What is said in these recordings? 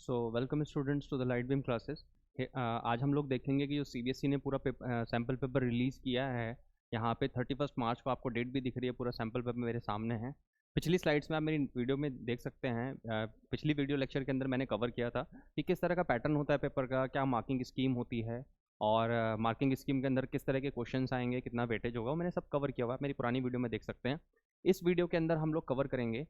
So welcome students to the Light Beam Classes. आज हम लोग देखेंगे कि जो सीबीएसई ने पूरा सैम्पल पेपर रिलीज़ किया है। यहाँ पे 31 मार्च को आपको डेट भी दिख रही है, पूरा सैम्पल पेपर मेरे सामने है। पिछली स्लाइड्स में आप मेरी वीडियो में देख सकते हैं। पिछली वीडियो लेक्चर के अंदर मैंने कवर किया था कि किस तरह का पैटर्न होता है पेपर का, क्या मार्किंग स्कीम होती है और मार्किंग स्कीम के अंदर किस तरह के क्वेश्चन आएंगे, कितना वेटेज होगा, वो मैंने सब कवर किया हुआ है, मेरी पुरानी वीडियो में देख सकते हैं। इस वीडियो के अंदर हम लोग कवर करेंगे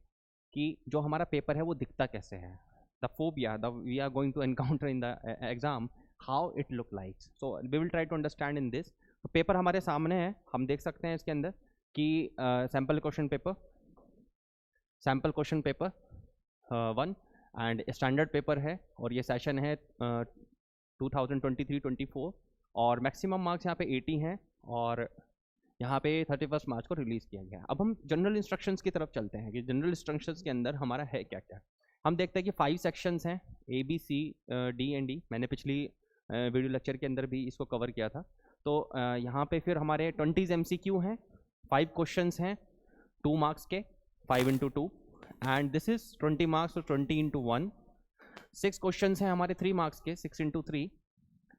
कि जो हमारा पेपर है वो दिखता कैसे है, the phobia that we are going to encounter in the exam, how it look like. So we will try to understand in this. तो पेपर हमारे सामने है, हम देख सकते हैं इसके अंदर कि sample question paper 1 and standard paper है, और ये सेशन है 2023-24 और मैक्सिमम मार्क्स यहाँ पे 80 हैं और यहाँ पे 31 मार्च को रिलीज़ किया गया। अब हम जनरल इंस्ट्रक्शंस की तरफ चलते हैं कि जनरल इंस्ट्रक्शंस के अंदर हमारा है क्या क्या। हम देखते हैं कि 5 सेक्शंस हैं, A, B, C, D and D। मैंने पिछली वीडियो लेक्चर के अंदर भी इसको कवर किया था। तो यहाँ पे फिर हमारे 20 MCQ हैं, 5 क्वेश्चंस हैं 2 मार्क्स के, 5 into 2 and this is 20 marks, तो 20 into 1। 6 क्वेश्चंस हैं हमारे 3 मार्क्स के, 6 into 3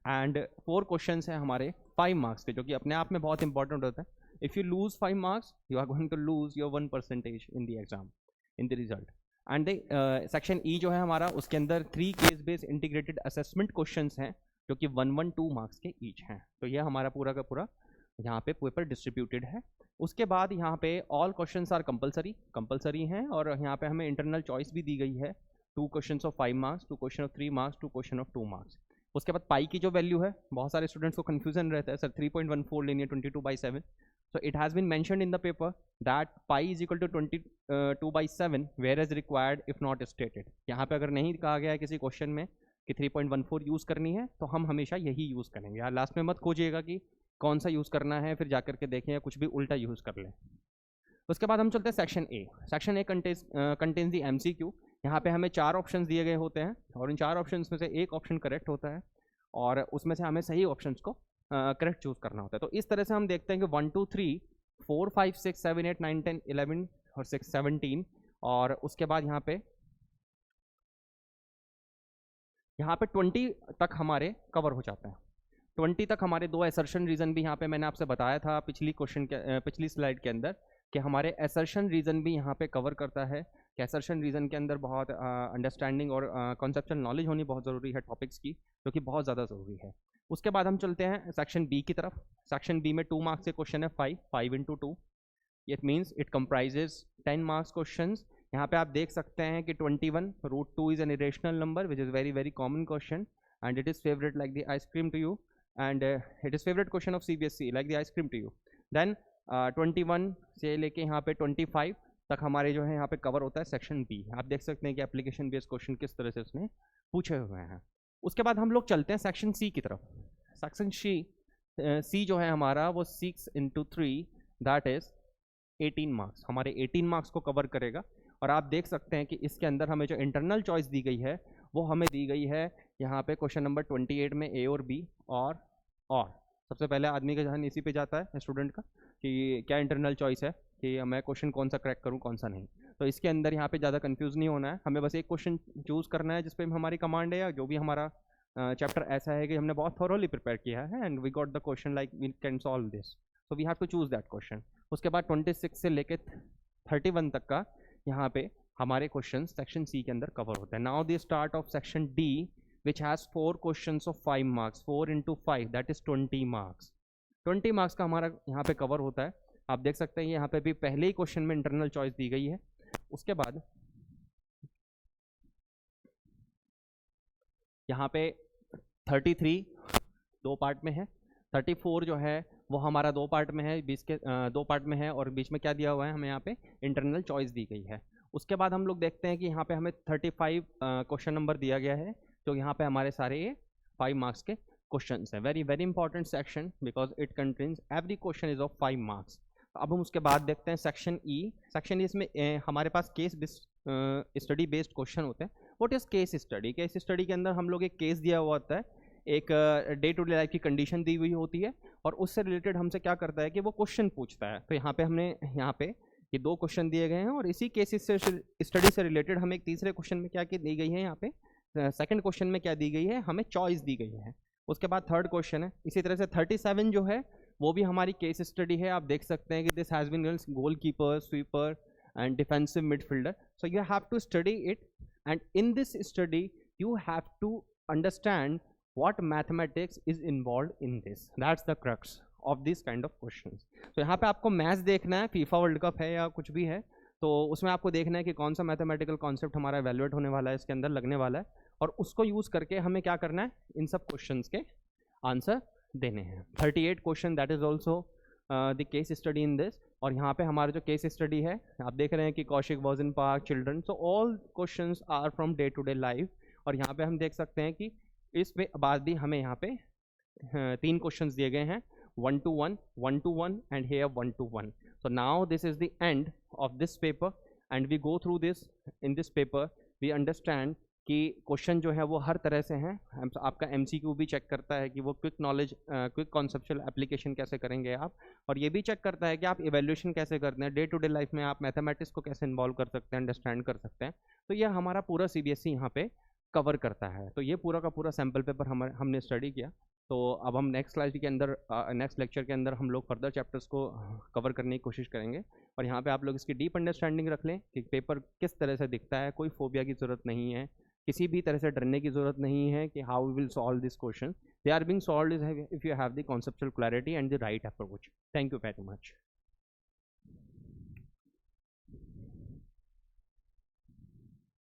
एंड 4 क्वेश्चंस हैं हमारे 5 मार्क्स के, जो कि अपने आप में बहुत इंपॉर्टेंट होता है। If you lose 5 marks you are going to lose your 1% in the exam, in the result. And section E जो है हमारा, उसके अंदर 3 case based integrated assessment questions हैं जो कि 1-1-2 मार्क्स के ईच हैं। तो ये हमारा पूरा का पूरा यहाँ पे पेपर डिस्ट्रीब्यूटेड है। उसके बाद यहाँ पे ऑल क्वेश्चंस आर कंपलसरी हैं, और यहाँ पे हमें इंटरनल चॉइस भी दी गई है, 2 questions of 5 marks, 2 question of 3 marks, 2 question of 2 marks. उसके बाद पाई की जो वैल्यू है, बहुत सारे स्टूडेंट्स को कन्फ्यूजन रहता है, सर 3.14 लेनी है 22/7। So it has been mentioned in the paper that pi is equal to 22/7 whereas required if not stated। यहाँ पे अगर नहीं कहा गया है किसी क्वेश्चन में कि 3.14 यूज़ करनी है, तो हम हमेशा यही यूज़ करेंगे। यार लास्ट में मत खोजिएगा कि कौन सा यूज़ करना है, फिर जाकर के देखें या कुछ भी उल्टा यूज़ कर लें। उसके बाद हम चलते हैं section A. Section A contains the MCQ। यहाँ पे हमें 4 ऑप्शन दिए गए होते हैं, और इन 4 ऑप्शन में से एक ऑप्शन करेक्ट होता है, और उसमें से हमें सही ऑप्शन को करेक्ट चूज करना होता है। तो इस तरह से हम देखते हैं कि 1 2 3 4 5 6 7 8 9 10 11 और 6 17, और उसके बाद यहाँ पे 20 तक हमारे कवर हो जाते हैं। 20 तक हमारे 2 असर्शन रीजन भी यहाँ पे मैंने आपसे बताया था पिछली स्लाइड के अंदर, कि हमारे असर्शन रीजन भी यहाँ पे कवर करता है। कि असर्शन रीजन के अंदर बहुत अंडरस्टैंडिंग और कॉन्सेप्चुअल नॉलेज होनी बहुत ज़रूरी है टॉपिक्स की, जो कि बहुत ज़्यादा ज़रूरी है। उसके बाद हम चलते हैं सेक्शन बी की तरफ। सेक्शन बी में 2 मार्क्स के क्वेश्चन है, 5 into 2। It means it comprises 10 marks question. यहाँ पे आप देख सकते हैं कि 21 √2 is an irrational number which is very very common question, and it is favourite like the ice cream to you, and it is favourite question of CBSE like the ice cream to you. Then 21 से लेके यहाँ पे 25 तक हमारे जो है यहाँ पे कवर होता है सेक्शन बी। आप देख सकते हैं कि एप्लीकेशन बेस्ड क्वेश्चन किस तरह से उसने पूछे हुए हैं। उसके बाद हम लोग चलते हैं सेक्शन सी की तरफ। सेक्शन सी जो है हमारा, वो 6 into 3 दैट इज 18 मार्क्स, हमारे 18 मार्क्स को कवर करेगा। और आप देख सकते हैं कि इसके अंदर हमें जो इंटरनल चॉइस दी गई है, वो हमें दी गई है यहाँ पे क्वेश्चन नंबर 28 में A और B। और सबसे पहले आदमी का ध्यान इसी पे जाता है स्टूडेंट का, कि क्या इंटरनल चॉइस है, कि मैं क्वेश्चन कौन सा क्रैक करूँ कौन सा नहीं। तो इसके अंदर यहाँ पे ज़्यादा कंफ्यूज नहीं होना है, हमें बस एक क्वेश्चन चूज़ करना है जिस पे हमारी कमांड है, या जो भी हमारा चैप्टर ऐसा है कि हमने बहुत थॉरोली प्रिपेयर किया है and we got the question like we can solve this, so we have to choose that question. उसके बाद 26 से लेके 31 तक का यहाँ पे हमारे क्वेश्चन सेक्शन सी के अंदर कवर होते हैं। Now the start of section D which has 4 questions of 5 marks, 4 into 5 that is 20 marks. 20 marks का हमारा यहाँ पे कवर होता है। आप देख सकते हैं यहाँ पे भी पहले ही क्वेश्चन में इंटरनल चॉइस दी गई है। उसके बाद यहाँ पे 33 2 पार्ट में है, 34 जो है वो हमारा 2 पार्ट में है, 20 के 2 पार्ट में है, और बीच में क्या दिया हुआ है, हमें यहाँ पे इंटरनल चॉइस दी गई है। उसके बाद हम लोग देखते हैं कि यहाँ पे हमें 35 क्वेश्चन नंबर दिया गया है, तो यहाँ पे हमारे सारे ये 5 मार्क्स के क्वेश्चन हैं। Very very important section because it contains every question is of 5 marks. अब हम उसके बाद देखते हैं सेक्शन ई। सेक्शन ई इसमें हमारे पास केस स्टडी बेस्ड क्वेश्चन होते हैं। What is case study? Case study के अंदर हम लोग एक केस दिया हुआ होता है, एक डे टू डे लाइफ की कंडीशन दी हुई होती है, और उससे रिलेटेड हमसे क्या करता है कि वो क्वेश्चन पूछता है। तो यहाँ पे हमने ये 2 क्वेश्चन दिए गए हैं, और इसी केस स्टडी से रिलेटेड हमें एक तीसरे क्वेश्चन में क्या दी गई है यहाँ पे सेकंड क्वेश्चन में क्या दी गई है, हमें चॉइस दी गई है। उसके बाद थर्ड क्वेश्चन है। इसी तरह से 37 जो है वो भी हमारी केस स्टडी है। आप देख सकते हैं कि this has been goalkeeper, sweeper and defensive midfielder. So you have to study it, and in this study you have to understand what mathematics is involved in this. That's the crux of this kind of questions. तो यहाँ पे आपको maths देखना है, FIFA world cup है या कुछ भी है तो उसमें आपको देखना है कि कौन सा मैथमेटिकल कॉन्सेप्ट हमारा एवेल्युएट होने वाला है, इसके अंदर लगने वाला है, और उसको यूज़ करके हमें क्या करना है, इन सब क्वेश्चंस के आंसर देने हैं। 38 question, that is also the case study in this. और यहाँ पे हमारा जो केस स्टडी है, आप देख रहे हैं कि Kaushik was in park, children, so all questions are from day to day life. और यहाँ पे हम देख सकते हैं कि इस बाद भी हमें यहाँ पे 3 क्वेश्चंस दिए गए हैं, 1 to 1, 1 to 1 and here 1 to 1. So now this is the end of this paper and we go through this. In this paper we understand कि क्वेश्चन जो है वो हर तरह से हैं। आपका MCQ भी चेक करता है कि वो quick knowledge, quick conceptual application कैसे करेंगे आप, और ये भी चेक करता है कि आप इवैल्यूएशन कैसे करते हैं, डे टू डे लाइफ में आप मैथमेटिक्स को कैसे इन्वॉल्व कर सकते हैं, अंडरस्टैंड कर सकते हैं। तो ये हमारा पूरा CBSE यहाँ पे कवर करता है। तो ये पूरा का पूरा सैम्पल पेपर हमने स्टडी किया। तो अब हम नेक्स्ट स्लाइड के अंदर, नेक्स्ट लेक्चर के अंदर हम लोग फर्दर चैप्टर्स को कवर करने की कोशिश करेंगे। और यहाँ पे आप लोग इसकी डीप अंडरस्टैंडिंग रख लें कि पेपर किस तरह से दिखता है। कोई फोबिया की ज़रूरत नहीं है, किसी भी तरह से डरने की ज़रूरत नहीं है कि how we will solve this question. They are being solved if you have the conceptual clarity and the right approach. Thank you very much.